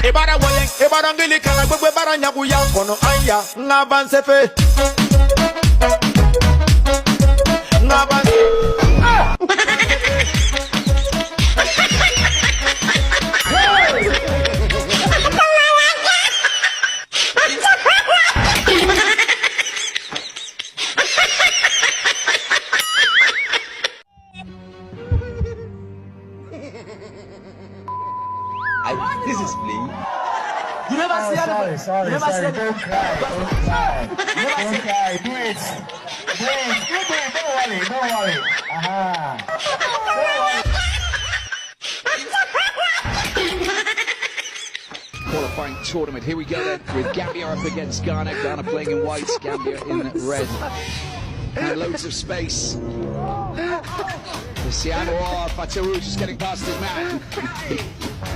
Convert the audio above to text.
Ibara woyen, ibara ngili kala gbegbe bara nyaguya kono anya ngabanse fe. Ngabanse. This is playing. You never see Sorry, sorry, You never see don't cry, don't cry. Don't cry, do it. Do it, you do it, don't worry, don't worry. Aha. Qualifying tournament. Here we go then with Gambia up against Ghana. Ghana playing in white, Gambia in red. And loads of space. Cristiano Fatawu just getting past his man.